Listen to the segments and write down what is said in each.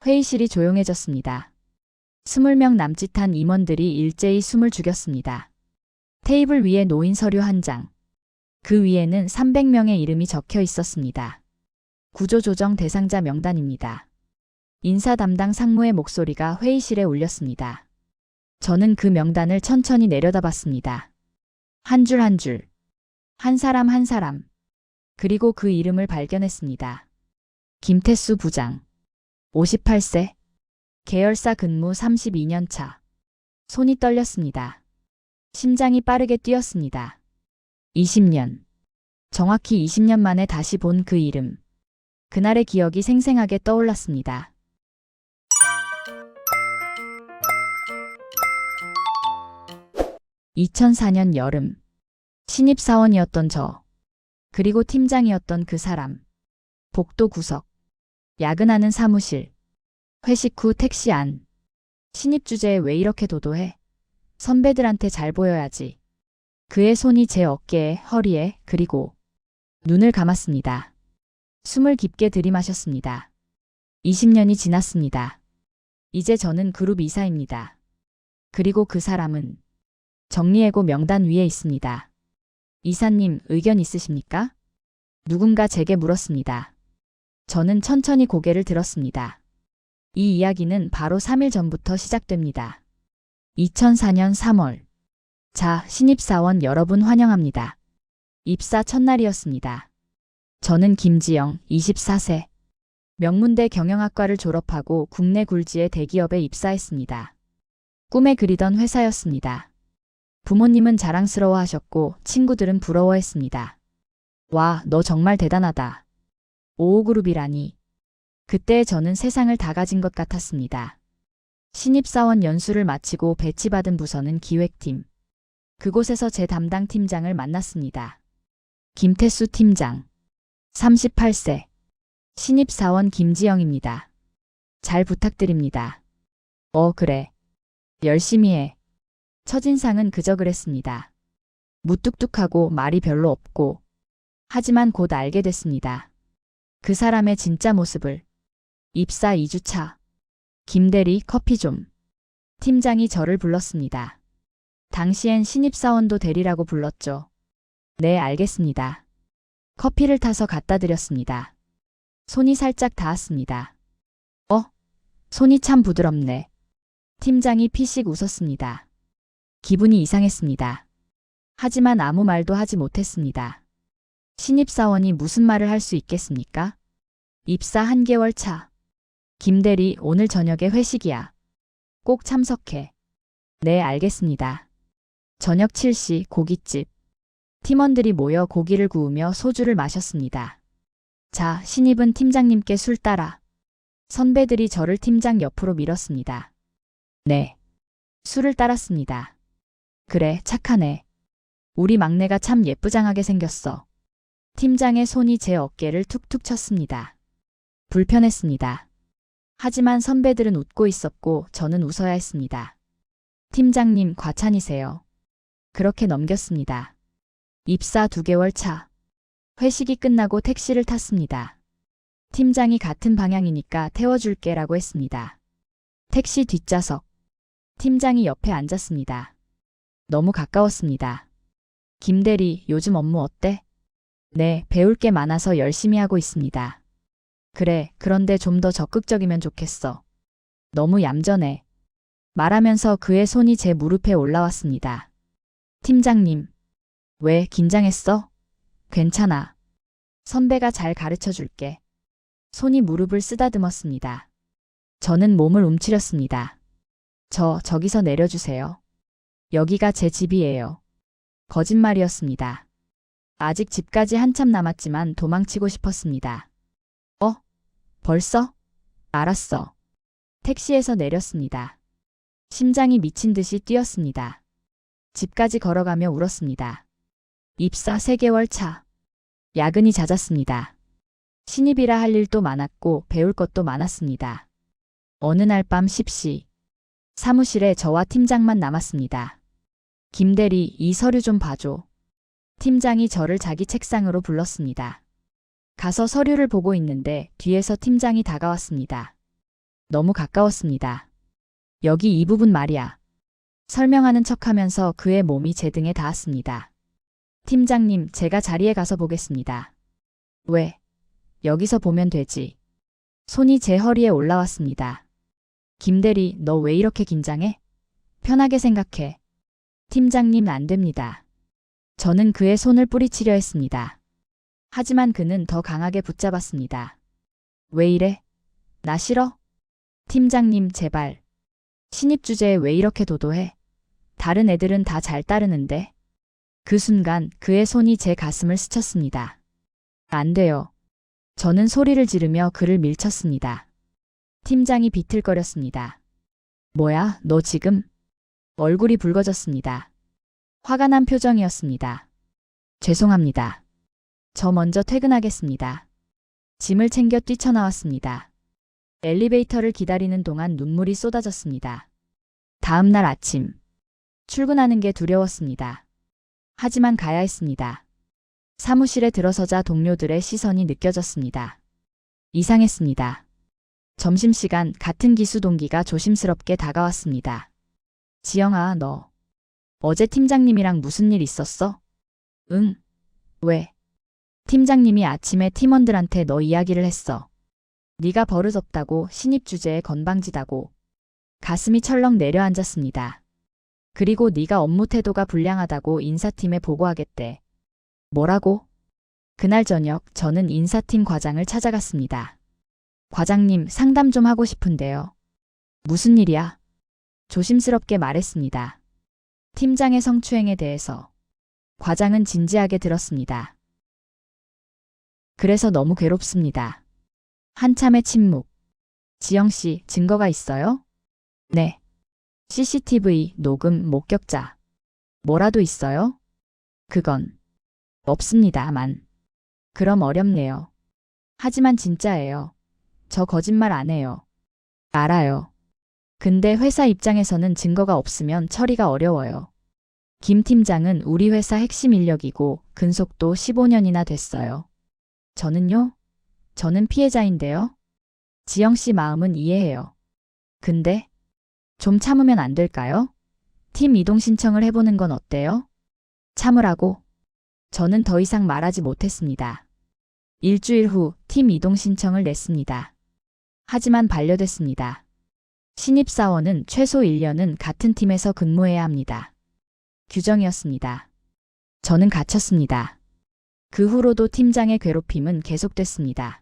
회의실이 조용해졌습니다. 20명 남짓한 임원들이 일제히 숨을 죽였습니다. 테이블 위에 놓인 서류 한 장. 그 위에는 300명의 이름이 적혀 있었습니다. 구조조정 대상자 명단입니다. 인사 담당 상무의 목소리가 회의실에 울렸습니다. 저는 그 명단을 천천히 내려다봤습니다. 한 줄 한 줄. 한 사람 한 사람. 그리고 그 이름을 발견했습니다. 김태수 부장. 58세. 계열사 근무 32년 차. 손이 떨렸습니다. 심장이 빠르게 뛰었습니다. 20년. 정확히 20년 만에 다시 본 그 이름. 그날의 기억이 생생하게 떠올랐습니다. 2004년 여름. 신입사원이었던 저. 그리고 팀장이었던 그 사람. 복도 구석. 야근하는 사무실. 회식 후 택시 안. 신입 주제에 왜 이렇게 도도해? 선배들한테 잘 보여야지. 그의 손이 제 어깨에, 허리에, 그리고 눈을 감았습니다. 숨을 깊게 들이마셨습니다. 20년이 지났습니다. 이제 저는 그룹 이사입니다. 그리고 그 사람은 정리해고 명단 위에 있습니다. 이사님, 의견 있으십니까? 누군가 제게 물었습니다. 저는 천천히 고개를 들었습니다. 이 이야기는 바로 3일 전부터 시작됩니다. 2004년 3월. 자, 신입사원 여러분 환영합니다. 입사 첫날이었습니다. 저는 김지영, 24세. 명문대 경영학과를 졸업하고 국내 굴지의 대기업에 입사했습니다. 꿈에 그리던 회사였습니다. 부모님은 자랑스러워하셨고 친구들은 부러워했습니다. 와, 너 정말 대단하다. 55그룹이라니. 그때 저는 세상을 다 가진 것 같았습니다. 신입사원 연수를 마치고 배치받은 부서는 기획팀. 그곳에서 제 담당 팀장을 만났습니다. 김태수 팀장. 38세. 신입사원 김지영입니다. 잘 부탁드립니다. 그래. 열심히 해. 첫인상은 그저 그랬습니다. 무뚝뚝하고 말이 별로 없고. 하지만 곧 알게 됐습니다. 그 사람의 진짜 모습을. 입사 2주차. 김대리, 커피 좀. 팀장이 저를 불렀습니다. 당시엔 신입사원도 대리라고 불렀죠. 네, 알겠습니다. 커피를 타서 갖다 드렸습니다. 손이 살짝 닿았습니다. 손이 참 부드럽네. 팀장이 피식 웃었습니다. 기분이 이상했습니다. 하지만 아무 말도 하지 못했습니다. 신입사원이 무슨 말을 할 수 있겠습니까? 입사 1개월 차. 김대리, 오늘 저녁에 회식이야. 꼭 참석해. 네, 알겠습니다. 저녁 7시 고깃집. 팀원들이 모여 고기를 구우며 소주를 마셨습니다. 자, 신입은 팀장님께 술 따라. 선배들이 저를 팀장 옆으로 밀었습니다. 네. 술을 따랐습니다. 그래, 착하네. 우리 막내가 참 예쁘장하게 생겼어. 팀장의 손이 제 어깨를 툭툭 쳤습니다. 불편했습니다. 하지만 선배들은 웃고 있었고 저는 웃어야 했습니다. 팀장님, 과찬이세요. 그렇게 넘겼습니다. 입사 2개월 차. 회식이 끝나고 택시를 탔습니다. 팀장이 같은 방향이니까 태워줄게라고 했습니다. 택시 뒷좌석. 팀장이 옆에 앉았습니다. 너무 가까웠습니다. 김대리, 요즘 업무 어때? 네, 배울 게 많아서 열심히 하고 있습니다. 그래, 그런데 좀 더 적극적이면 좋겠어. 너무 얌전해. 말하면서 그의 손이 제 무릎에 올라왔습니다. 팀장님. 왜, 긴장했어? 괜찮아. 선배가 잘 가르쳐 줄게. 손이 무릎을 쓰다듬었습니다. 저는 몸을 움츠렸습니다. 저기서 내려주세요. 여기가 제 집이에요. 거짓말이었습니다. 아직 집까지 한참 남았지만 도망치고 싶었습니다. 벌써? 알았어. 택시에서 내렸습니다. 심장이 미친 듯이 뛰었습니다. 집까지 걸어가며 울었습니다. 입사 3개월 차. 야근이 잦았습니다. 신입이라 할 일도 많았고 배울 것도 많았습니다. 어느 날 밤 10시. 사무실에 저와 팀장만 남았습니다. 김대리, 이 서류 좀 봐줘. 팀장이 저를 자기 책상으로 불렀습니다. 가서 서류를 보고 있는데 뒤에서 팀장이 다가왔습니다. 너무 가까웠습니다. 여기 이 부분 말이야. 설명하는 척하면서 그의 몸이 제 등에 닿았습니다. 팀장님, 제가 자리에 가서 보겠습니다. 왜? 여기서 보면 되지. 손이 제 허리에 올라왔습니다. 김대리, 너 왜 이렇게 긴장해? 편하게 생각해. 팀장님, 안 됩니다. 저는 그의 손을 뿌리치려 했습니다. 하지만 그는 더 강하게 붙잡았습니다. 왜 이래? 나 싫어? 팀장님, 제발. 신입 주제에 왜 이렇게 도도해? 다른 애들은 다 잘 따르는데. 그 순간 그의 손이 제 가슴을 스쳤습니다. 안 돼요. 저는 소리를 지르며 그를 밀쳤습니다. 팀장이 비틀거렸습니다. 뭐야, 너 지금? 얼굴이 붉어졌습니다. 화가 난 표정이었습니다. 죄송합니다. 저 먼저 퇴근하겠습니다. 짐을 챙겨 뛰쳐나왔습니다. 엘리베이터를 기다리는 동안 눈물이 쏟아졌습니다. 다음 날 아침. 출근하는 게 두려웠습니다. 하지만 가야 했습니다. 사무실에 들어서자 동료들의 시선이 느껴졌습니다. 이상했습니다. 점심시간 같은 기수 동기가 조심스럽게 다가왔습니다. 지영아, 너 어제 팀장님이랑 무슨 일 있었어? 응. 왜? 팀장님이 아침에 팀원들한테 너 이야기를 했어. 네가 버릇없다고, 신입 주제에 건방지다고. 가슴이 철렁 내려앉았습니다. 그리고 네가 업무 태도가 불량하다고 인사팀에 보고하겠대. 뭐라고? 그날 저녁 저는 인사팀 과장을 찾아갔습니다. 과장님, 상담 좀 하고 싶은데요. 무슨 일이야? 조심스럽게 말했습니다. 팀장의 성추행에 대해서. 과장은 진지하게 들었습니다. 그래서 너무 괴롭습니다. 한참의 침묵. 지영 씨, 증거가 있어요? 네. CCTV, 녹음, 목격자. 뭐라도 있어요? 그건 없습니다만. 그럼 어렵네요. 하지만 진짜예요. 저 거짓말 안 해요. 알아요. 근데 회사 입장에서는 증거가 없으면 처리가 어려워요. 김 팀장은 우리 회사 핵심 인력이고 근속도 15년이나 됐어요. 저는요? 저는 피해자인데요. 지영 씨 마음은 이해해요. 근데 좀 참으면 안 될까요? 팀 이동 신청을 해보는 건 어때요? 참으라고? 저는 더 이상 말하지 못했습니다. 일주일 후 팀 이동 신청을 냈습니다. 하지만 반려됐습니다. 신입사원은 최소 1년은 같은 팀에서 근무해야 합니다. 규정이었습니다. 저는 갇혔습니다. 그 후로도 팀장의 괴롭힘은 계속됐습니다.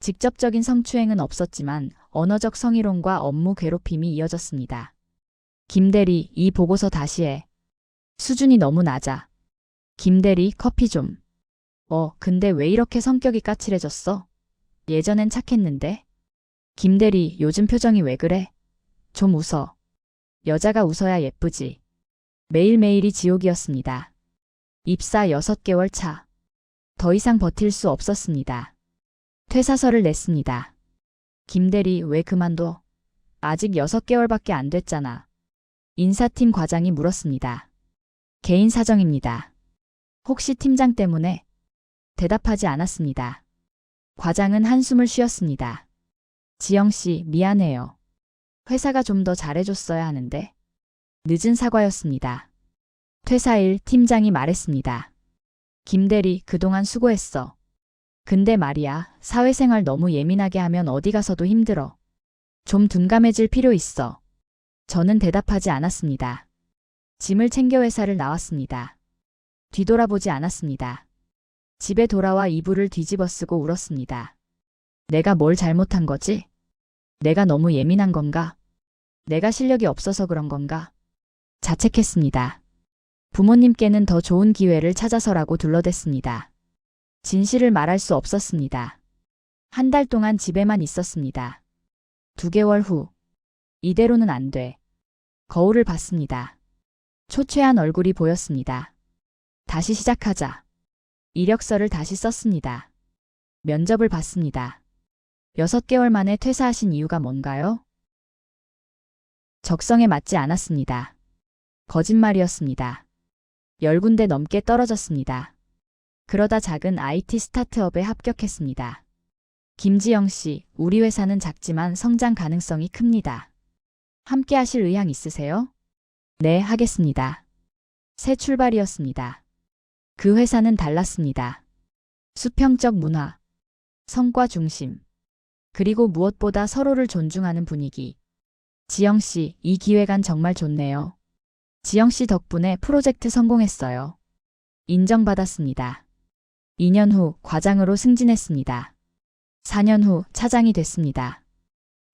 직접적인 성추행은 없었지만 언어적 성희롱과 업무 괴롭힘이 이어졌습니다. 김대리, 이 보고서 다시 해. 수준이 너무 낮아. 김대리, 커피 좀. 근데 왜 이렇게 성격이 까칠해졌어? 예전엔 착했는데. 김대리, 요즘 표정이 왜 그래? 좀 웃어. 여자가 웃어야 예쁘지. 매일매일이 지옥이었습니다. 입사 6개월 차. 더 이상 버틸 수 없었습니다. 퇴사서를 냈습니다. 김대리, 왜 그만둬? 아직 6개월밖에 안 됐잖아. 인사팀 과장이 물었습니다. 개인 사정입니다. 혹시 팀장 때문에? 대답하지 않았습니다. 과장은 한숨을 쉬었습니다. 지영 씨, 미안해요. 회사가 좀 더 잘해줬어야 하는데. 늦은 사과였습니다. 퇴사일 팀장이 말했습니다. 김대리, 그동안 수고했어. 근데 말이야, 사회생활 너무 예민하게 하면 어디 가서도 힘들어. 좀 둔감해질 필요 있어. 저는 대답하지 않았습니다. 짐을 챙겨 회사를 나왔습니다. 뒤돌아보지 않았습니다. 집에 돌아와 이불을 뒤집어 쓰고 울었습니다. 내가 뭘 잘못한 거지? 내가 너무 예민한 건가? 내가 실력이 없어서 그런 건가? 자책했습니다. 부모님께는 더 좋은 기회를 찾아서라고 둘러댔습니다. 진실을 말할 수 없었습니다. 한 달 동안 집에만 있었습니다. 2개월 후. 이대로는 안 돼. 거울을 봤습니다. 초췌한 얼굴이 보였습니다. 다시 시작하자. 이력서를 다시 썼습니다. 면접을 봤습니다. 6개월 만에 퇴사하신 이유가 뭔가요? 적성에 맞지 않았습니다. 거짓말이었습니다. 10군데 넘게 떨어졌습니다. 그러다 작은 IT 스타트업에 합격했습니다. 김지영 씨, 우리 회사는 작지만 성장 가능성이 큽니다. 함께 하실 의향 있으세요? 네, 하겠습니다. 새 출발이었습니다. 그 회사는 달랐습니다. 수평적 문화, 성과 중심, 그리고 무엇보다 서로를 존중하는 분위기. 지영 씨, 이 기획안 정말 좋네요. 지영 씨 덕분에 프로젝트 성공했어요. 인정받았습니다. 2년 후 과장으로 승진했습니다. 4년 후 차장이 됐습니다.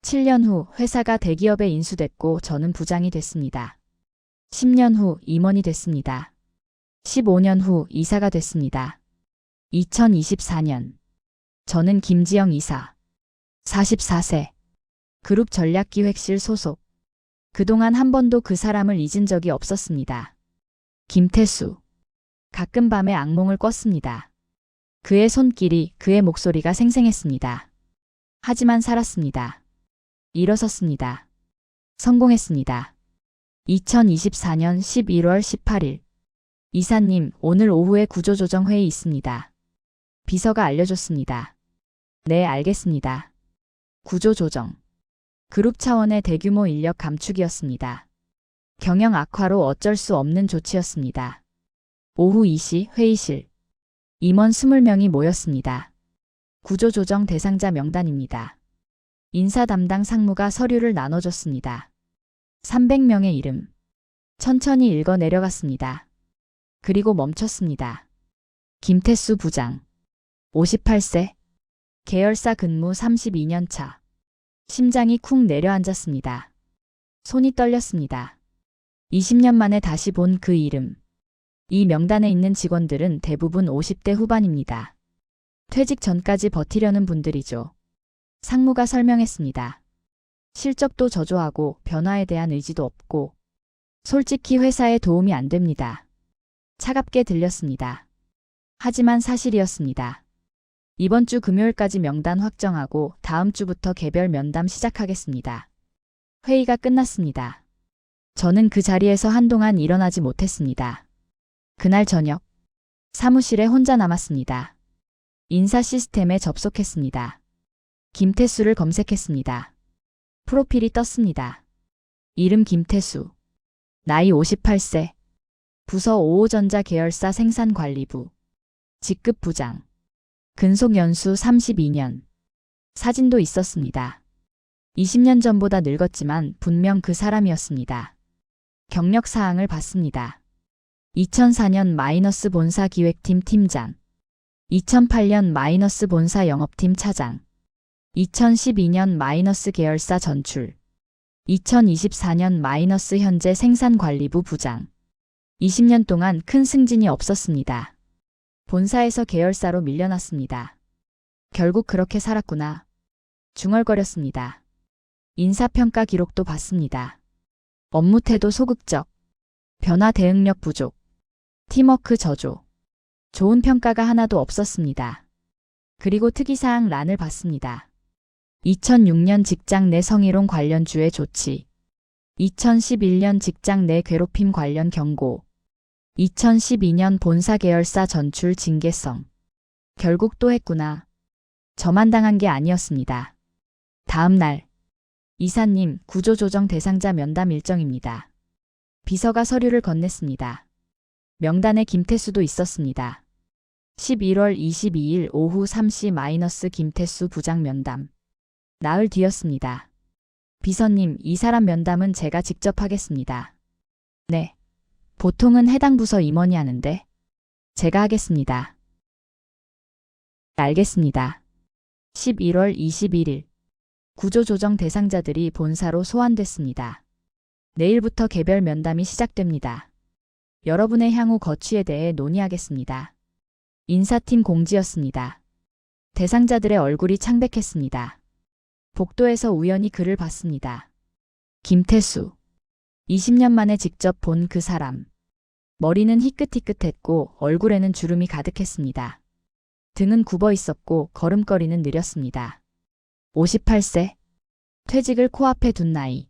7년 후 회사가 대기업에 인수됐고 저는 부장이 됐습니다. 10년 후 임원이 됐습니다. 15년 후 이사가 됐습니다. 2024년 저는 김지영 이사, 44세, 그룹 전략기획실 소속. 그동안 한 번도 그 사람을 잊은 적이 없었습니다. 김태수. 가끔 밤에 악몽을 꿨습니다. 그의 손길이, 그의 목소리가 생생했습니다. 하지만 살았습니다. 일어섰습니다. 성공했습니다. 2024년 11월 18일. 이사님, 오늘 오후에 구조조정 회의 있습니다. 비서가 알려줬습니다. 네, 알겠습니다. 구조조정. 그룹 차원의 대규모 인력 감축이었습니다. 경영 악화로 어쩔 수 없는 조치였습니다. 오후 2시 회의실. 임원 20명이 모였습니다. 구조조정 대상자 명단입니다. 인사 담당 상무가 서류를 나눠줬습니다. 300명의 이름. 천천히 읽어 내려갔습니다. 그리고 멈췄습니다. 김태수 부장. 58세. 계열사 근무 32년 차. 심장이 쿵 내려앉았습니다. 손이 떨렸습니다. 20년 만에 다시 본 그 이름. 이 명단에 있는 직원들은 대부분 50대 후반입니다. 퇴직 전까지 버티려는 분들이죠. 상무가 설명했습니다. 실적도 저조하고 변화에 대한 의지도 없고 솔직히 회사에 도움이 안 됩니다. 차갑게 들렸습니다. 하지만 사실이었습니다. 이번 주 금요일까지 명단 확정하고 다음 주부터 개별 면담 시작하겠습니다. 회의가 끝났습니다. 저는 그 자리에서 한동안 일어나지 못했습니다. 그날 저녁, 사무실에 혼자 남았습니다. 인사 시스템에 접속했습니다. 김태수를 검색했습니다. 프로필이 떴습니다. 이름 김태수. 나이 58세. 부서 5호전자 계열사 생산관리부. 직급 부장. 근속 연수 32년. 사진도 있었습니다. 20년 전보다 늙었지만 분명 그 사람이었습니다. 경력 사항을 봤습니다. 2004년 마이너스 본사 기획팀 팀장. 2008년 마이너스 본사 영업팀 차장. 2012년 마이너스 계열사 전출. 2024년 마이너스 현재 생산관리부 부장. 20년 동안 큰 승진이 없었습니다. 본사에서 계열사로 밀려났습니다. 결국 그렇게 살았구나. 중얼거렸습니다. 인사평가 기록도 봤습니다. 업무 태도 소극적. 변화 대응력 부족. 팀워크 저조. 좋은 평가가 하나도 없었습니다. 그리고 특이사항 란을 봤습니다. 2006년 직장 내 성희롱 관련 주의 조치. 2011년 직장 내 괴롭힘 관련 경고. 2012년 본사 계열사 전출 징계성. 결국 또 했구나. 저만 당한 게 아니었습니다. 다음 날. 이사님, 구조조정 대상자 면담 일정입니다. 비서가 서류를 건넸습니다. 명단에 김태수도 있었습니다. 11월 22일 오후 3시 마이너스 김태수 부장 면담. 나흘 뒤였습니다. 비서님, 이 사람 면담은 제가 직접 하겠습니다. 네. 보통은 해당 부서 임원이 하는데 제가 하겠습니다. 알겠습니다. 11월 21일. 구조조정 대상자들이 본사로 소환됐습니다. 내일부터 개별 면담이 시작됩니다. 여러분의 향후 거취에 대해 논의하겠습니다. 인사팀 공지였습니다. 대상자들의 얼굴이 창백했습니다. 복도에서 우연히 그를 봤습니다. 김태수. 20년 만에 직접 본 그 사람. 머리는 희끗희끗했고 얼굴에는 주름이 가득했습니다. 등은 굽어 있었고 걸음걸이는 느렸습니다. 58세. 퇴직을 코앞에 둔 나이.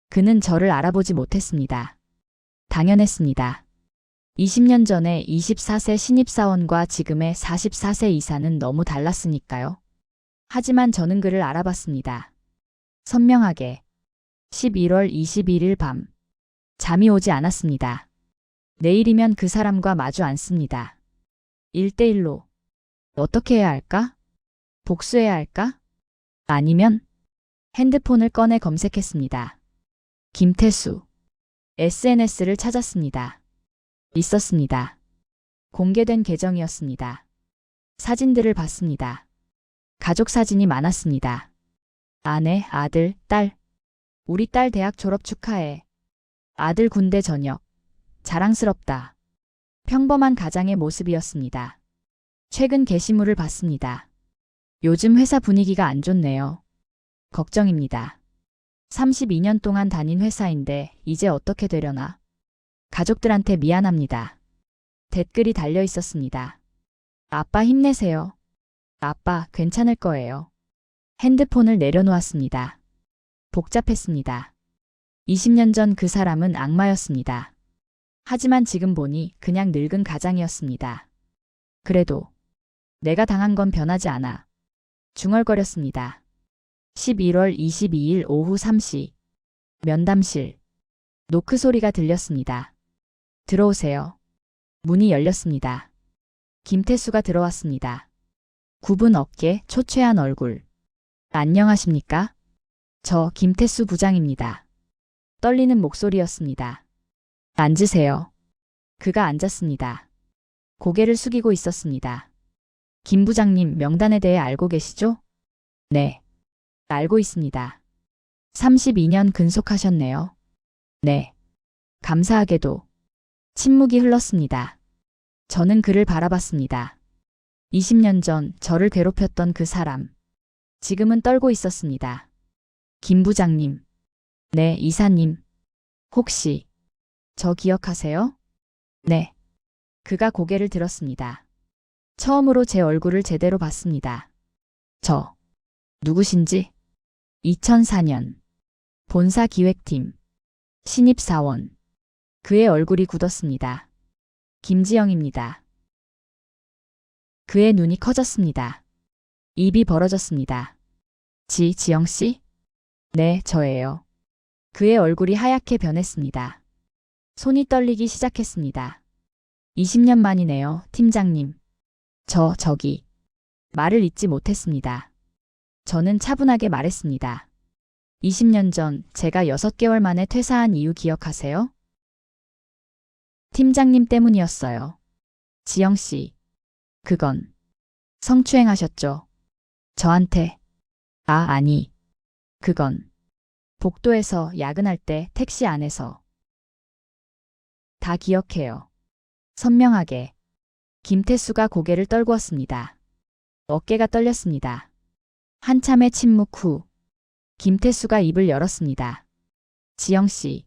그는 저를 알아보지 못했습니다. 당연했습니다. 20년 전에 24세 신입사원과 지금의 44세 이사는 너무 달랐으니까요. 하지만 저는 그를 알아봤습니다. 선명하게. 11월 21일 밤. 잠이 오지 않았습니다. 내일이면 그 사람과 마주 앉습니다. 1대1로. 어떻게 해야 할까? 복수해야 할까? 아니면 핸드폰을 꺼내 검색했습니다. 김태수. SNS를 찾았습니다. 있었습니다. 공개된 계정이었습니다. 사진들을 봤습니다. 가족 사진이 많았습니다. 아내, 아들, 딸. 우리 딸 대학 졸업 축하해. 아들 군대 전역. 자랑스럽다. 평범한 가장의 모습이었습니다. 최근 게시물을 봤습니다. 요즘 회사 분위기가 안 좋네요. 걱정입니다. 32년 동안 다닌 회사인데 이제 어떻게 되려나. 가족들한테 미안합니다. 댓글이 달려 있었습니다. 아빠 힘내세요. 아빠 괜찮을 거예요. 핸드폰을 내려놓았습니다. 복잡했습니다. 20년 전 그 사람은 악마였습니다. 하지만 지금 보니 그냥 늙은 가장이었습니다. 그래도 내가 당한 건 변하지 않아. 중얼거렸습니다. 11월 22일 오후 3시. 면담실. 노크 소리가 들렸습니다. 들어오세요. 문이 열렸습니다. 김태수가 들어왔습니다. 굽은 어깨, 초췌한 얼굴. 안녕하십니까? 저 김태수 부장입니다. 떨리는 목소리였습니다. 앉으세요. 그가 앉았습니다. 고개를 숙이고 있었습니다. 김 부장님 명단에 대해 알고 계시죠? 네. 알고 있습니다. 32년 근속하셨네요. 네. 감사하게도. 침묵이 흘렀습니다. 저는 그를 바라봤습니다. 20년 전 저를 괴롭혔던 그 사람. 지금은 떨고 있었습니다. 김 부장님. 네, 이사님. 혹시 저 기억하세요? 네. 그가 고개를 들었습니다. 처음으로 제 얼굴을 제대로 봤습니다. 저 누구신지? 2004년 본사 기획팀 신입사원. 그의 얼굴이 굳었습니다. 김지영입니다. 그의 눈이 커졌습니다. 입이 벌어졌습니다. 지영 씨? 네, 저예요. 그의 얼굴이 하얗게 변했습니다. 손이 떨리기 시작했습니다. 20년 만이네요, 팀장님. 저기. 말을 잇지 못했습니다. 저는 차분하게 말했습니다. 20년 전 제가 6개월 만에 퇴사한 이유 기억하세요? 팀장님 때문이었어요. 지영 씨. 그건 성추행하셨죠? 저한테. 아니. 그건 복도에서 야근할 때 택시 안에서. 다 기억해요. 선명하게. 김태수가 고개를 떨구었습니다. 어깨가 떨렸습니다. 한참의 침묵 후 김태수가 입을 열었습니다. 지영 씨.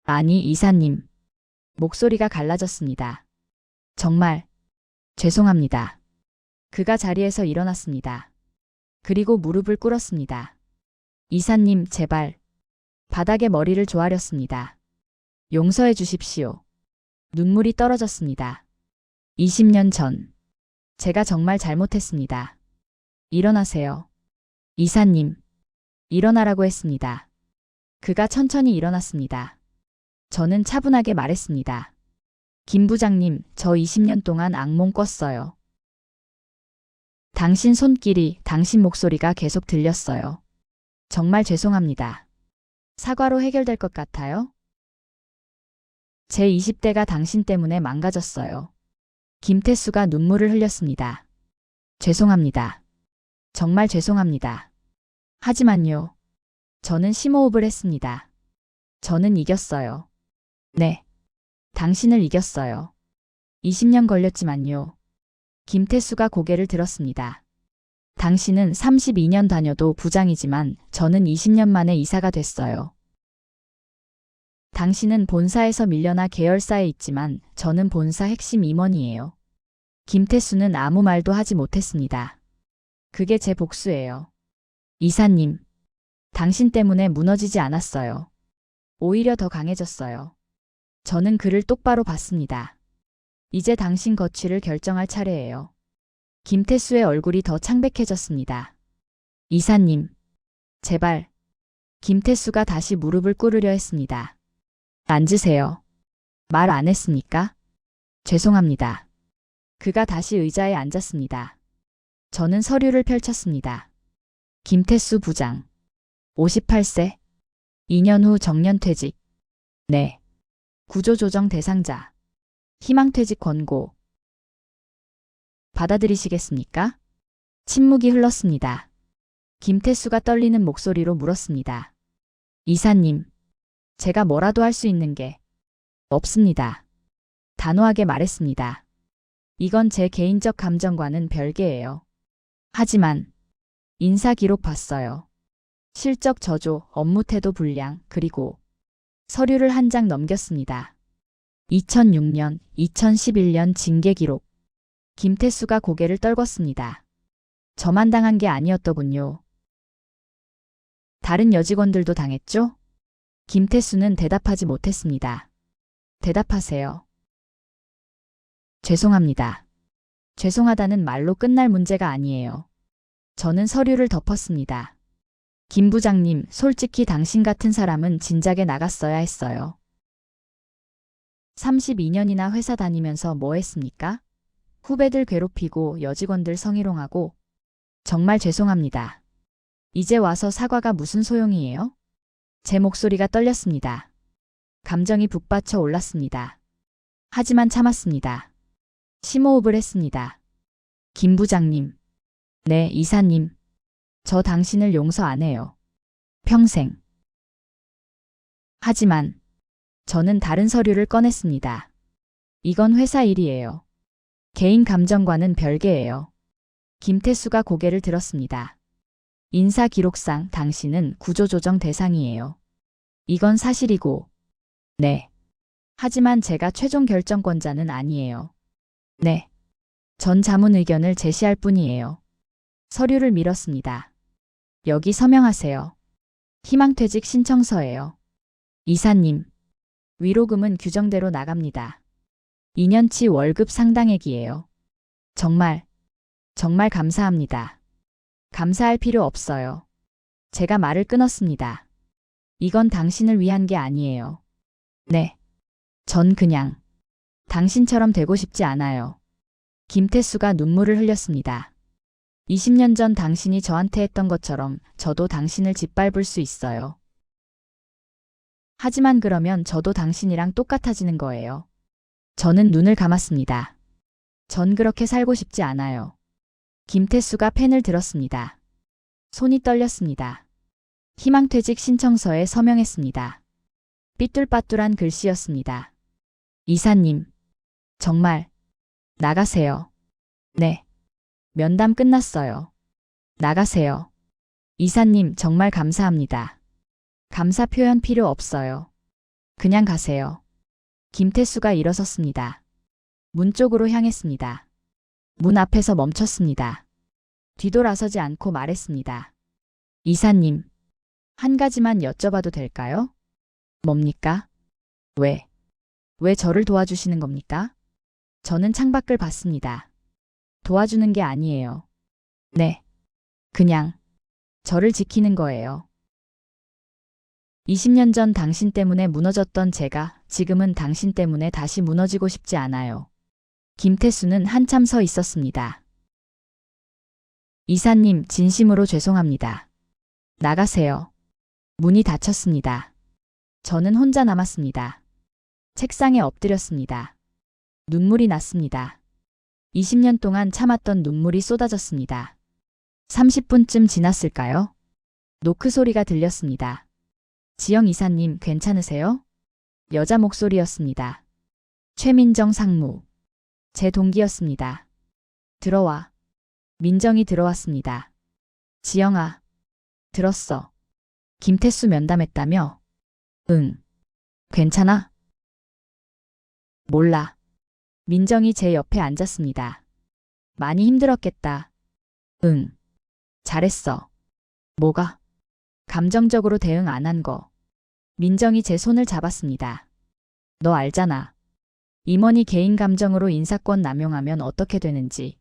아니, 이사님. 목소리가 갈라졌습니다. 정말 죄송합니다. 그가 자리에서 일어났습니다. 그리고 무릎을 꿇었습니다. 이사님, 제발. 바닥에 머리를 조아렸습니다. 용서해 주십시오. 눈물이 떨어졌습니다. 20년 전. 제가 정말 잘못했습니다. 일어나세요. 이사님. 일어나라고 했습니다. 그가 천천히 일어났습니다. 저는 차분하게 말했습니다. 김 부장님, 저 20년 동안 악몽 꿨어요. 당신 손길이, 당신 목소리가 계속 들렸어요. 정말 죄송합니다. 사과로 해결될 것 같아요? 제 20대가 당신 때문에 망가졌어요. 김태수가 눈물을 흘렸습니다. 죄송합니다. 정말 죄송합니다. 하지만요. 저는 심호흡을 했습니다. 저는 이겼어요. 네. 당신을 이겼어요. 20년 걸렸지만요. 김태수가 고개를 들었습니다. 당신은 32년 다녀도 부장이지만 저는 20년 만에 이사가 됐어요. 당신은 본사에서 밀려나 계열사에 있지만 저는 본사 핵심 임원이에요. 김태수는 아무 말도 하지 못했습니다. 그게 제 복수예요. 이사님, 당신 때문에 무너지지 않았어요. 오히려 더 강해졌어요. 저는 그를 똑바로 봤습니다. 이제 당신 거취를 결정할 차례예요. 김태수의 얼굴이 더 창백해졌습니다. 이사님, 제발. 김태수가 다시 무릎을 꿇으려 했습니다. 앉으세요. 말 안 했습니까? 죄송합니다. 그가 다시 의자에 앉았습니다. 저는 서류를 펼쳤습니다. 김태수 부장. 58세. 2년 후 정년퇴직. 네. 구조조정 대상자. 희망퇴직 권고. 받아들이시겠습니까? 침묵이 흘렀습니다. 김태수가 떨리는 목소리로 물었습니다. 이사님, 제가 뭐라도 할 수 있는 게 없습니다. 단호하게 말했습니다. 이건 제 개인적 감정과는 별개예요. 하지만 인사 기록 봤어요. 실적 저조, 업무 태도 불량, 그리고 서류를 한 장 넘겼습니다. 2006년, 2011년 징계 기록. 김태수가 고개를 떨궜습니다. 저만 당한 게 아니었더군요. 다른 여직원들도 당했죠? 김태수는 대답하지 못했습니다. 대답하세요. 죄송합니다. 죄송하다는 말로 끝날 문제가 아니에요. 저는 서류를 덮었습니다. 김 부장님, 솔직히 당신 같은 사람은 진작에 나갔어야 했어요. 32년이나 회사 다니면서 뭐 했습니까? 후배들 괴롭히고 여직원들 성희롱하고. 정말 죄송합니다. 이제 와서 사과가 무슨 소용이에요? 제 목소리가 떨렸습니다. 감정이 북받쳐 올랐습니다. 하지만 참았습니다. 심호흡을 했습니다. 김 부장님. 네, 이사님. 저 당신을 용서 안 해요. 평생. 하지만 저는 다른 서류를 꺼냈습니다. 이건 회사 일이에요. 개인 감정과는 별개예요. 김태수가 고개를 들었습니다. 인사 기록상 당신은 구조조정 대상이에요. 이건 사실이고. 네. 하지만 제가 최종 결정권자는 아니에요. 네. 전 자문 의견을 제시할 뿐이에요. 서류를 밀었습니다. 여기 서명하세요. 희망퇴직 신청서예요. 이사님. 위로금은 규정대로 나갑니다. 2년치 월급 상당액이에요. 정말 감사합니다. 감사할 필요 없어요. 제가 말을 끊었습니다. 이건 당신을 위한 게 아니에요. 네. 전 그냥 당신처럼 되고 싶지 않아요. 김태수가 눈물을 흘렸습니다. 20년 전 당신이 저한테 했던 것처럼 저도 당신을 짓밟을 수 있어요. 하지만 그러면 저도 당신이랑 똑같아지는 거예요. 저는 눈을 감았습니다. 전 그렇게 살고 싶지 않아요. 김태수가 펜을 들었습니다. 손이 떨렸습니다. 희망퇴직 신청서에 서명했습니다. 삐뚤빠뚤한 글씨였습니다. 이사님. 정말. 나가세요. 네. 면담 끝났어요. 나가세요. 이사님, 정말 감사합니다. 감사 표현 필요 없어요. 그냥 가세요. 김태수가 일어섰습니다. 문 쪽으로 향했습니다. 문 앞에서 멈췄습니다. 뒤돌아서지 않고 말했습니다. 이사님, 한 가지만 여쭤봐도 될까요? 뭡니까? 왜 저를 도와주시는 겁니까? 저는 창밖을 봤습니다. 도와주는 게 아니에요. 네. 그냥 저를 지키는 거예요. 20년 전 당신 때문에 무너졌던 제가 지금은 당신 때문에 다시 무너지고 싶지 않아요. 김태수는 한참 서 있었습니다. 이사님, 진심으로 죄송합니다. 나가세요. 문이 닫혔습니다. 저는 혼자 남았습니다. 책상에 엎드렸습니다. 눈물이 났습니다. 20년 동안 참았던 눈물이 쏟아졌습니다. 30분쯤 지났을까요? 노크 소리가 들렸습니다. 지영 이사님, 괜찮으세요? 여자 목소리였습니다. 최민정 상무. 제 동기였습니다. 들어와. 민정이 들어왔습니다. 지영아. 들었어. 김태수 면담했다며? 응. 괜찮아? 몰라. 민정이 제 옆에 앉았습니다. 많이 힘들었겠다. 응. 잘했어. 뭐가? 감정적으로 대응 안 한 거. 민정이 제 손을 잡았습니다. 너 알잖아. 임원이 개인 감정으로 인사권 남용하면 어떻게 되는지.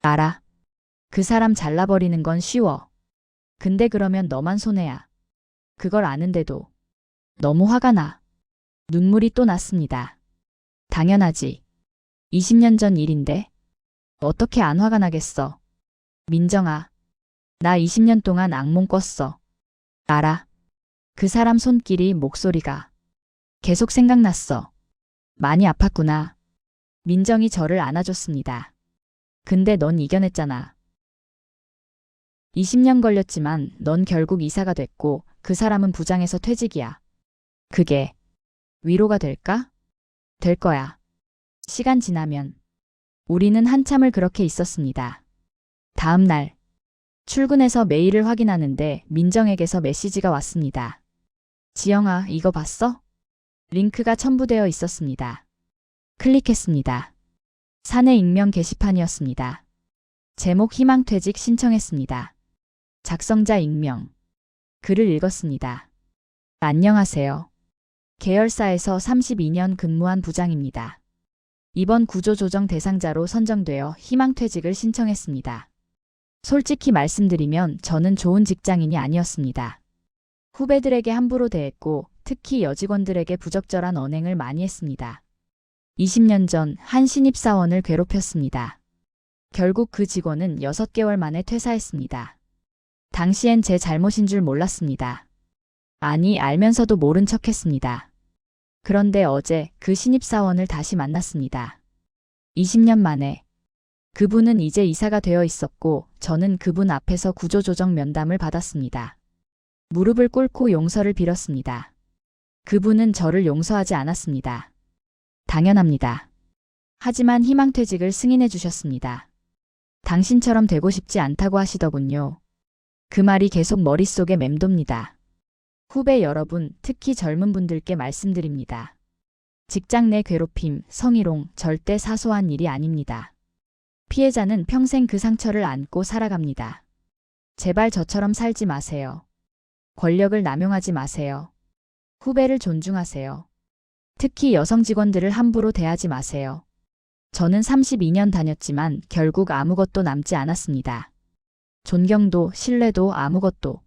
알아. 그 사람 잘라버리는 건 쉬워. 근데 그러면 너만 손해야. 그걸 아는데도 너무 화가 나. 눈물이 또 났습니다. 당연하지. 20년 전 일인데 어떻게 안 화가 나겠어. 민정아, 나 20년 동안 악몽 꿨어. 알아. 그 사람 손길이, 목소리가 계속 생각났어. 많이 아팠구나. 민정이 저를 안아줬습니다. 근데 넌 이겨냈잖아. 20년 걸렸지만 넌 결국 이사가 됐고 그 사람은 부장에서 퇴직이야. 그게 위로가 될까? 될 거야. 시간 지나면. 우리는 한참을 그렇게 있었습니다. 다음 날 출근해서 메일을 확인하는데 민정에게서 메시지가 왔습니다. 지영아, 이거 봤어? 링크가 첨부되어 있었습니다. 클릭했습니다. 사내 익명 게시판이었습니다. 제목 희망퇴직 신청했습니다. 작성자 익명. 글을 읽었습니다. 안녕하세요. 계열사에서 32년 근무한 부장입니다. 이번 구조조정 대상자로 선정되어 희망퇴직을 신청했습니다. 솔직히 말씀드리면 저는 좋은 직장인이 아니었습니다. 후배들에게 함부로 대했고 특히 여직원들에게 부적절한 언행을 많이 했습니다. 20년 전 한 신입사원을 괴롭혔습니다. 결국 그 직원은 6개월 만에 퇴사했습니다. 당시엔 제 잘못인 줄 몰랐습니다. 아니, 알면서도 모른 척했습니다. 그런데 어제 그 신입사원을 다시 만났습니다. 20년 만에. 그분은 이제 이사가 되어 있었고 저는 그분 앞에서 구조조정 면담을 받았습니다. 무릎을 꿇고 용서를 빌었습니다. 그분은 저를 용서하지 않았습니다. 당연합니다. 하지만 희망퇴직을 승인해 주셨습니다. 당신처럼 되고 싶지 않다고 하시더군요. 그 말이 계속 머릿속에 맴돕니다. 후배 여러분, 특히 젊은 분들께 말씀드립니다. 직장 내 괴롭힘, 성희롱 절대 사소한 일이 아닙니다. 피해자는 평생 그 상처를 안고 살아갑니다. 제발 저처럼 살지 마세요. 권력을 남용하지 마세요. 후배를 존중하세요. 특히 여성 직원들을 함부로 대하지 마세요. 저는 32년 다녔지만 결국 아무것도 남지 않았습니다. 존경도 신뢰도 아무것도.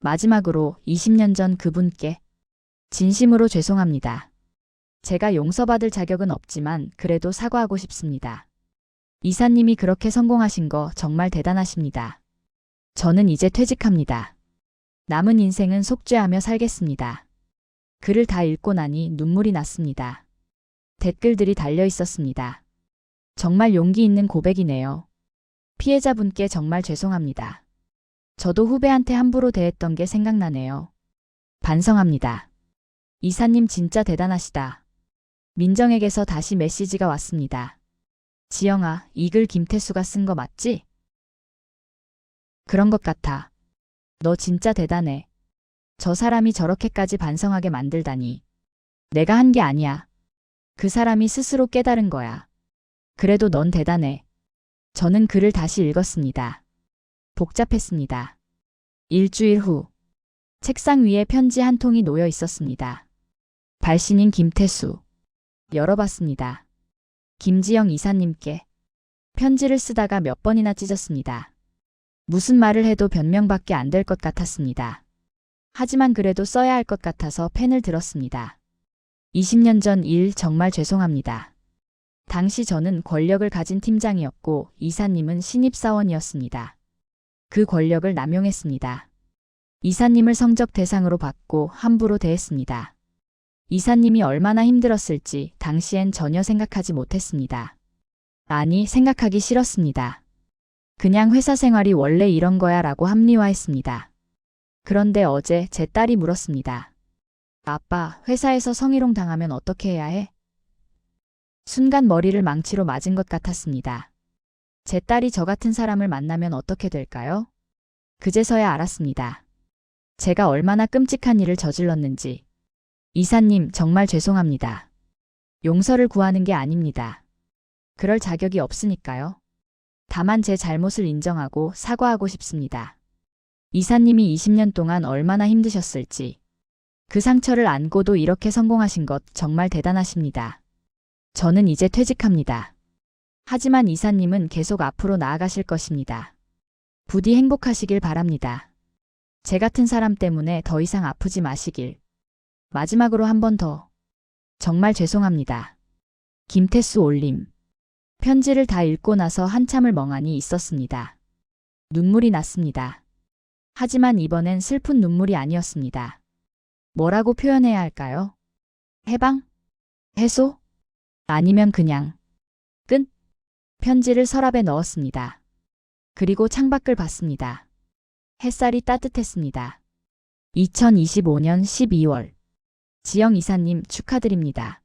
마지막으로 20년 전 그분께 진심으로 죄송합니다. 제가 용서받을 자격은 없지만 그래도 사과하고 싶습니다. 이사님이 그렇게 성공하신 거 정말 대단하십니다. 저는 이제 퇴직합니다. 남은 인생은 속죄하며 살겠습니다. 글을 다 읽고 나니 눈물이 났습니다. 댓글들이 달려 있었습니다. 정말 용기 있는 고백이네요. 피해자분께 정말 죄송합니다. 저도 후배한테 함부로 대했던 게 생각나네요. 반성합니다. 이사님 진짜 대단하시다. 민정에게서 다시 메시지가 왔습니다. 지영아, 이 글 김태수가 쓴 거 맞지? 그런 것 같아. 너 진짜 대단해. 저 사람이 저렇게까지 반성하게 만들다니. 내가 한 게 아니야. 그 사람이 스스로 깨달은 거야. 그래도 넌 대단해. 저는 글을 다시 읽었습니다. 복잡했습니다. 일주일 후 책상 위에 편지 한 통이 놓여 있었습니다. 발신인 김태수. 열어봤습니다. 김지영 이사님께. 편지를 쓰다가 몇 번이나 찢었습니다. 무슨 말을 해도 변명밖에 안 될 것 같았습니다. 하지만 그래도 써야 할 것 같아서 펜을 들었습니다. 20년 전 일 정말 죄송합니다. 당시 저는 권력을 가진 팀장이었고 이사님은 신입사원이었습니다. 그 권력을 남용했습니다. 이사님을 성적 대상으로 받고 함부로 대했습니다. 이사님이 얼마나 힘들었을지 당시엔 전혀 생각하지 못했습니다. 아니, 생각하기 싫었습니다. 그냥 회사 생활이 원래 이런 거야 라고 합리화했습니다. 그런데 어제 제 딸이 물었습니다. 아빠, 회사에서 성희롱 당하면 어떻게 해야 해? 순간 머리를 망치로 맞은 것 같았습니다. 제 딸이 저 같은 사람을 만나면 어떻게 될까요? 그제서야 알았습니다. 제가 얼마나 끔찍한 일을 저질렀는지. 이사님, 정말 죄송합니다. 용서를 구하는 게 아닙니다. 그럴 자격이 없으니까요. 다만 제 잘못을 인정하고 사과하고 싶습니다. 이사님이 20년 동안 얼마나 힘드셨을지. 그 상처를 안고도 이렇게 성공하신 것 정말 대단하십니다. 저는 이제 퇴직합니다. 하지만 이사님은 계속 앞으로 나아가실 것입니다. 부디 행복하시길 바랍니다. 제 같은 사람 때문에 더 이상 아프지 마시길. 마지막으로 한 번 더. 정말 죄송합니다. 김태수 올림. 편지를 다 읽고 나서 한참을 멍하니 있었습니다. 눈물이 났습니다. 하지만 이번엔 슬픈 눈물이 아니었습니다. 뭐라고 표현해야 할까요? 해방? 해소? 아니면 그냥 끝? 편지를 서랍에 넣었습니다. 그리고 창밖을 봤습니다. 햇살이 따뜻했습니다. 2025년 12월. 지영 이사님 축하드립니다.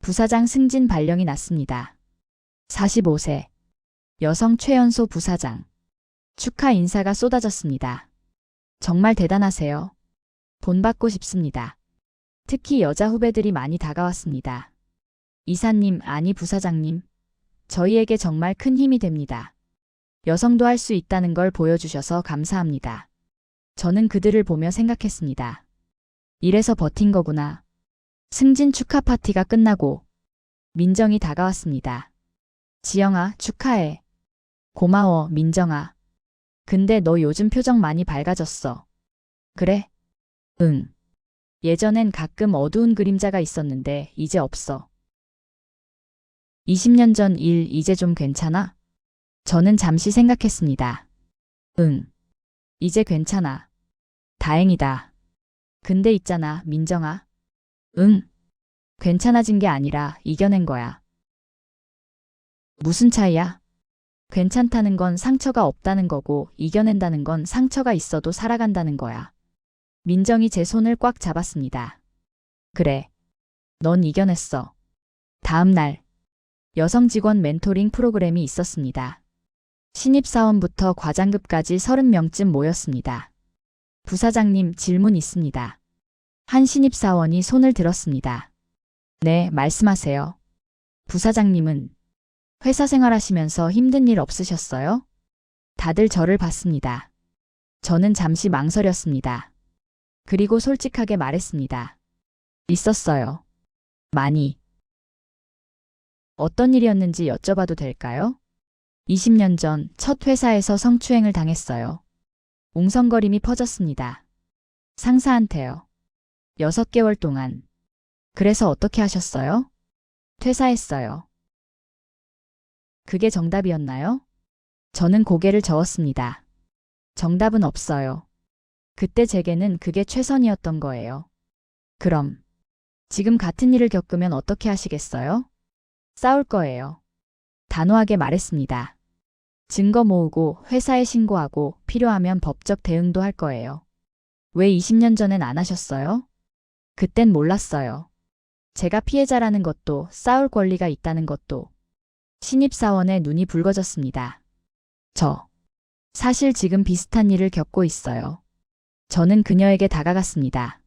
부사장 승진 발령이 났습니다. 45세. 여성 최연소 부사장. 축하 인사가 쏟아졌습니다. 정말 대단하세요. 본받고 싶습니다. 특히 여자 후배들이 많이 다가왔습니다. 이사님, 아니 부사장님. 저희에게 정말 큰 힘이 됩니다. 여성도 할 수 있다는 걸 보여주셔서 감사합니다. 저는 그들을 보며 생각했습니다. 이래서 버틴 거구나. 승진 축하 파티가 끝나고 민정이 다가왔습니다. 지영아, 축하해. 고마워, 민정아. 근데 너 요즘 표정 많이 밝아졌어. 그래? 응. 예전엔 가끔 어두운 그림자가 있었는데 이제 없어. 20년 전 일 이제 좀 괜찮아? 저는 잠시 생각했습니다. 응. 이제 괜찮아. 다행이다. 근데 있잖아, 민정아. 응. 괜찮아진 게 아니라 이겨낸 거야. 무슨 차이야? 괜찮다는 건 상처가 없다는 거고 이겨낸다는 건 상처가 있어도 살아간다는 거야. 민정이 제 손을 꽉 잡았습니다. 그래. 넌 이겨냈어. 다음 날. 여성 직원 멘토링 프로그램이 있었습니다. 신입사원부터 과장급까지 30명쯤 모였습니다. 부사장님, 질문 있습니다. 한 신입사원이 손을 들었습니다. 네, 말씀하세요. 부사장님은 회사 생활하시면서 힘든 일 없으셨어요? 다들 저를 봤습니다. 저는 잠시 망설였습니다. 그리고 솔직하게 말했습니다. 있었어요. 많이. 어떤 일이었는지 여쭤봐도 될까요? 20년 전 첫 회사에서 성추행을 당했어요. 웅성거림이 퍼졌습니다. 상사한테요. 6개월 동안. 그래서 어떻게 하셨어요? 퇴사했어요. 그게 정답이었나요? 저는 고개를 저었습니다. 정답은 없어요. 그때 제게는 그게 최선이었던 거예요. 그럼 지금 같은 일을 겪으면 어떻게 하시겠어요? 싸울 거예요. 단호하게 말했습니다. 증거 모으고 회사에 신고하고 필요하면 법적 대응도 할 거예요. 왜 20년 전엔 안 하셨어요? 그땐 몰랐어요. 제가 피해자라는 것도 싸울 권리가 있다는 것도. 신입사원의 눈이 붉어졌습니다. 사실 지금 비슷한 일을 겪고 있어요. 저는 그녀에게 다가갔습니다.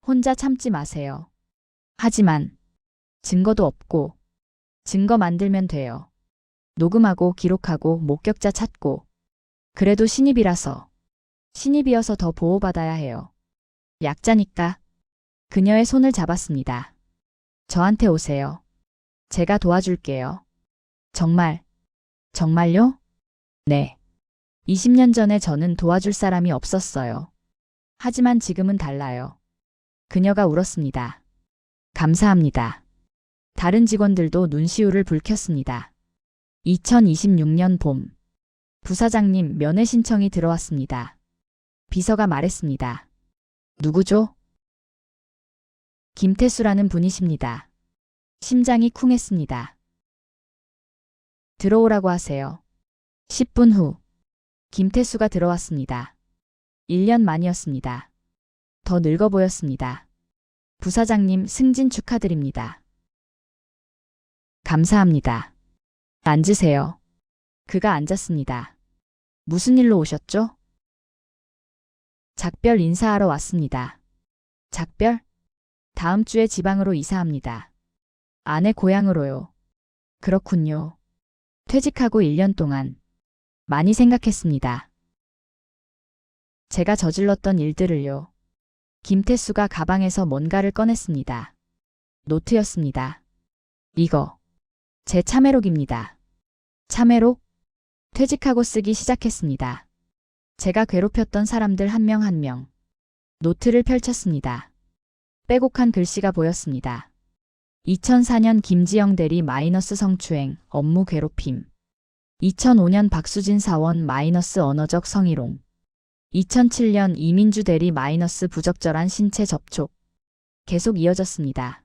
혼자 참지 마세요. 하지만 증거도 없고 증거 만들면 돼요. 녹음하고 기록하고 목격자 찾고. 그래도 신입이어서 더 보호받아야 해요. 약자니까. 그녀의 손을 잡았습니다. 저한테 오세요. 제가 도와줄게요. 정말요? 네. 20년 전에 저는 도와줄 사람이 없었어요. 하지만 지금은 달라요. 그녀가 울었습니다. 감사합니다. 다른 직원들도 눈시울을 붉혔습니다. 2026년 봄. 부사장님, 면회 신청이 들어왔습니다. 비서가 말했습니다. 누구죠? 김태수라는 분이십니다. 심장이 쿵했습니다. 들어오라고 하세요. 10분 후. 김태수가 들어왔습니다. 1년 만이었습니다. 더 늙어 보였습니다. 부사장님, 승진 축하드립니다. 감사합니다. 앉으세요. 그가 앉았습니다. 무슨 일로 오셨죠? 작별 인사하러 왔습니다. 작별? 다음 주에 지방으로 이사합니다. 아내 고향으로요. 그렇군요. 퇴직하고 1년 동안 많이 생각했습니다. 제가 저질렀던 일들을요. 김태수가 가방에서 뭔가를 꺼냈습니다. 노트였습니다. 이거 제 참회록입니다. 참회록? 퇴직하고 쓰기 시작했습니다. 제가 괴롭혔던 사람들 한 명 한 명. 노트를 펼쳤습니다. 빼곡한 글씨가 보였습니다. 2004년 김지영 대리 마이너스 성추행, 업무 괴롭힘. 2005년 박수진 사원 마이너스 언어적 성희롱. 2007년 이민주 대리 마이너스 부적절한 신체 접촉. 계속 이어졌습니다.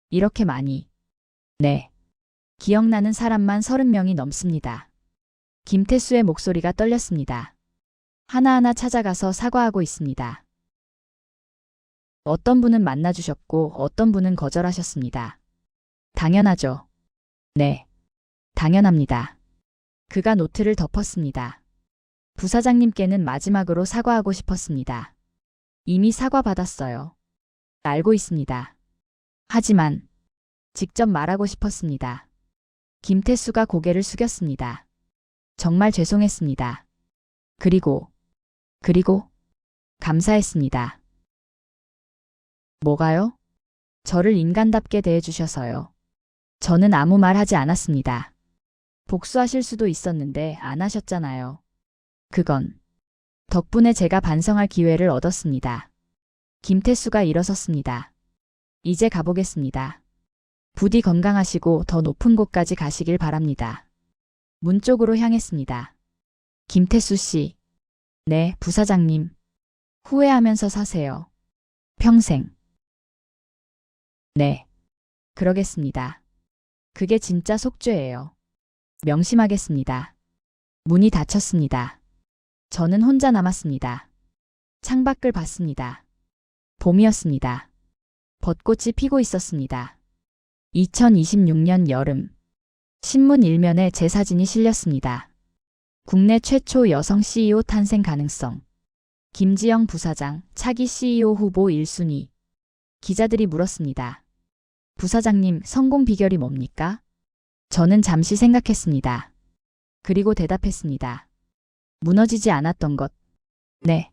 이렇게 많이. 네. 기억나는 사람만 30명이 넘습니다. 김태수의 목소리가 떨렸습니다. 하나하나 찾아가서 사과하고 있습니다. 어떤 분은 만나주셨고 어떤 분은 거절하셨습니다. 당연하죠. 네. 당연합니다. 그가 노트를 덮었습니다. 부사장님께는 마지막으로 사과하고 싶었습니다. 이미 사과받았어요. 알고 있습니다. 하지만 직접 말하고 싶었습니다. 김태수가 고개를 숙였습니다. 정말 죄송했습니다. 그리고 감사했습니다. 뭐가요? 저를 인간답게 대해주셔서요. 저는 아무 말 하지 않았습니다. 복수하실 수도 있었는데 안 하셨잖아요. 그건 덕분에 제가 반성할 기회를 얻었습니다. 김태수가 일어섰습니다. 이제 가보겠습니다. 부디 건강하시고 더 높은 곳까지 가시길 바랍니다. 문 쪽으로 향했습니다. 김태수 씨. 네, 부사장님. 후회하면서 사세요. 평생. 네. 그러겠습니다. 그게 진짜 속죄예요. 명심하겠습니다. 문이 닫혔습니다. 저는 혼자 남았습니다. 창밖을 봤습니다. 봄이었습니다. 벚꽃이 피고 있었습니다. 2026년 여름. 신문 일면에 제 사진이 실렸습니다. 국내 최초 여성 CEO 탄생 가능성. 김지영 부사장 차기 CEO 후보 1순위. 기자들이 물었습니다. 부사장님, 성공 비결이 뭡니까? 저는 잠시 생각했습니다. 그리고 대답했습니다. 무너지지 않았던 것. 네.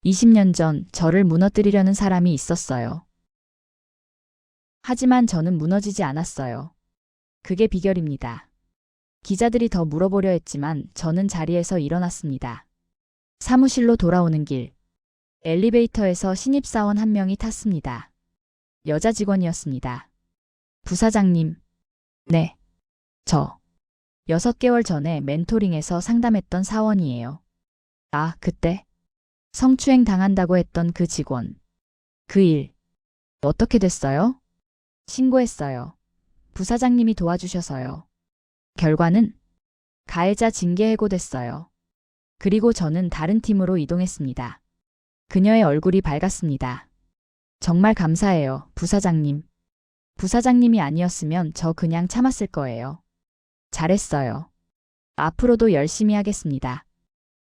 20년 전 저를 무너뜨리려는 사람이 있었어요. 하지만 저는 무너지지 않았어요. 그게 비결입니다. 기자들이 더 물어보려 했지만 저는 자리에서 일어났습니다. 사무실로 돌아오는 길. 엘리베이터에서 신입사원 한 명이 탔습니다. 여자 직원이었습니다. 부사장님. 네. 저 6개월 전에 멘토링에서 상담했던 사원이에요. 아, 그때? 성추행 당한다고 했던 그 직원. 그 일. 어떻게 됐어요? 신고했어요. 부사장님이 도와주셔서요. 결과는 가해자 징계 해고됐어요. 그리고 저는 다른 팀으로 이동했습니다. 그녀의 얼굴이 밝았습니다. 정말 감사해요, 부사장님. 부사장님이 아니었으면 저 그냥 참았을 거예요. 잘했어요. 앞으로도 열심히 하겠습니다.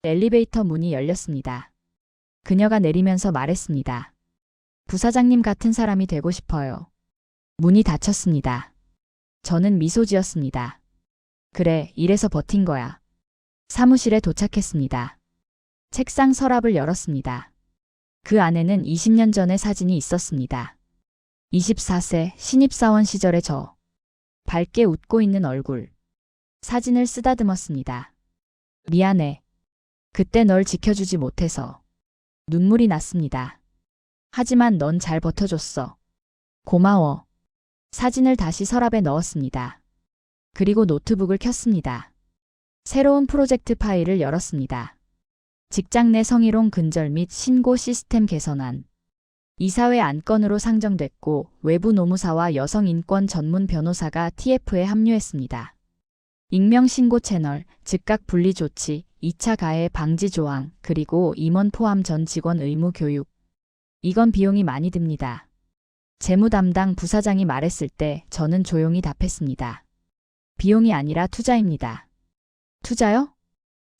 엘리베이터 문이 열렸습니다. 그녀가 내리면서 말했습니다. 부사장님 같은 사람이 되고 싶어요. 문이 닫혔습니다. 저는 미소 지었습니다. 그래, 이래서 버틴 거야. 사무실에 도착했습니다. 책상 서랍을 열었습니다. 그 안에는 20년 전의 사진이 있었습니다. 24세 신입사원 시절의 저. 밝게 웃고 있는 얼굴. 사진을 쓰다듬었습니다. 미안해. 그때 널 지켜주지 못해서. 눈물이 났습니다. 하지만 넌 잘 버텨줬어. 고마워. 사진을 다시 서랍에 넣었습니다. 그리고 노트북을 켰습니다. 새로운 프로젝트 파일을 열었습니다. 직장 내 성희롱 근절 및 신고 시스템 개선안. 이사회 안건으로 상정됐고 외부 노무사와 여성인권 전문 변호사가 TF에 합류했습니다. 익명 신고 채널, 즉각 분리 조치, 2차 가해 방지 조항, 그리고 임원 포함 전 직원 의무 교육. 이건 비용이 많이 듭니다. 재무 담당 부사장이 말했을 때 저는 조용히 답했습니다. 비용이 아니라 투자입니다. 투자요?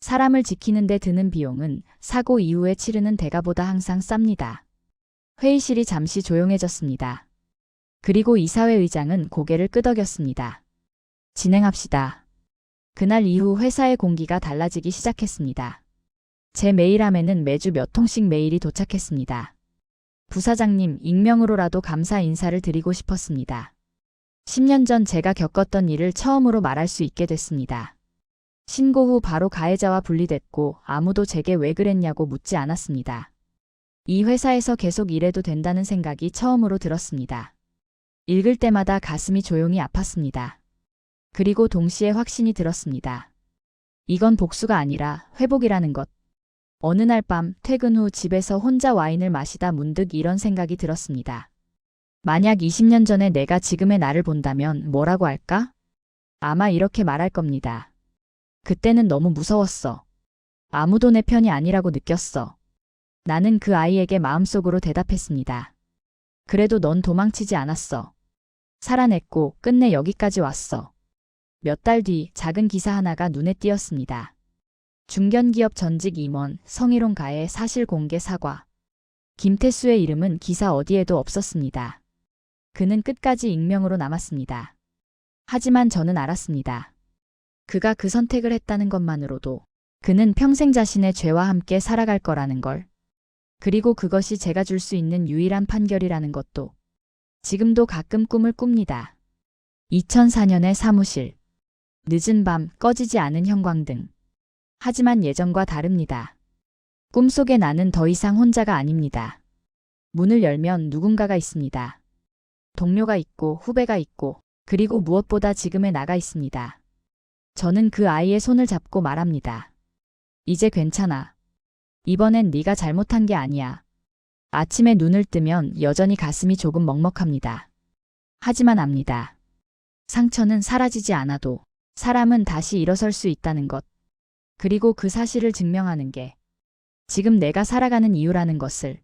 사람을 지키는 데 드는 비용은 사고 이후에 치르는 대가보다 항상 쌉니다. 회의실이 잠시 조용해졌습니다. 그리고 이사회 의장은 고개를 끄덕였습니다. 진행합시다. 그날 이후 회사의 공기가 달라지기 시작했습니다. 제 메일함에는 매주 몇 통씩 메일이 도착했습니다. 부사장님, 익명으로라도 감사 인사를 드리고 싶었습니다. 10년 전 제가 겪었던 일을 처음으로 말할 수 있게 됐습니다. 신고 후 바로 가해자와 분리됐고 아무도 제게 왜 그랬냐고 묻지 않았습니다. 이 회사에서 계속 일해도 된다는 생각이 처음으로 들었습니다. 읽을 때마다 가슴이 조용히 아팠습니다. 그리고 동시에 확신이 들었습니다. 이건 복수가 아니라 회복이라는 것. 어느 날 밤 퇴근 후 집에서 혼자 와인을 마시다 문득 이런 생각이 들었습니다. 만약 20년 전에 내가 지금의 나를 본다면 뭐라고 할까? 아마 이렇게 말할 겁니다. 그때는 너무 무서웠어. 아무도 내 편이 아니라고 느꼈어. 나는 그 아이에게 마음속으로 대답했습니다. 그래도 넌 도망치지 않았어. 살아냈고 끝내 여기까지 왔어. 몇 달 뒤 작은 기사 하나가 눈에 띄었습니다. 중견기업 전직 임원 성희롱 가해 사실 공개 사과. 김태수의 이름은 기사 어디에도 없었습니다. 그는 끝까지 익명으로 남았습니다. 하지만 저는 알았습니다. 그가 그 선택을 했다는 것만으로도 그는 평생 자신의 죄와 함께 살아갈 거라는 걸. 그리고 그것이 제가 줄 수 있는 유일한 판결이라는 것도. 지금도 가끔 꿈을 꿉니다. 2004년의 사무실. 늦은 밤 꺼지지 않은 형광등. 하지만 예전과 다릅니다. 꿈속의 나는 더 이상 혼자가 아닙니다. 문을 열면 누군가가 있습니다. 동료가 있고 후배가 있고 그리고 무엇보다 지금의 나가 있습니다. 저는 그 아이의 손을 잡고 말합니다. 이제 괜찮아. 이번엔 네가 잘못한 게 아니야. 아침에 눈을 뜨면 여전히 가슴이 조금 먹먹합니다. 하지만 압니다. 상처는 사라지지 않아도 사람은 다시 일어설 수 있다는 것. 그리고 그 사실을 증명하는 게 지금 내가 살아가는 이유라는 것을.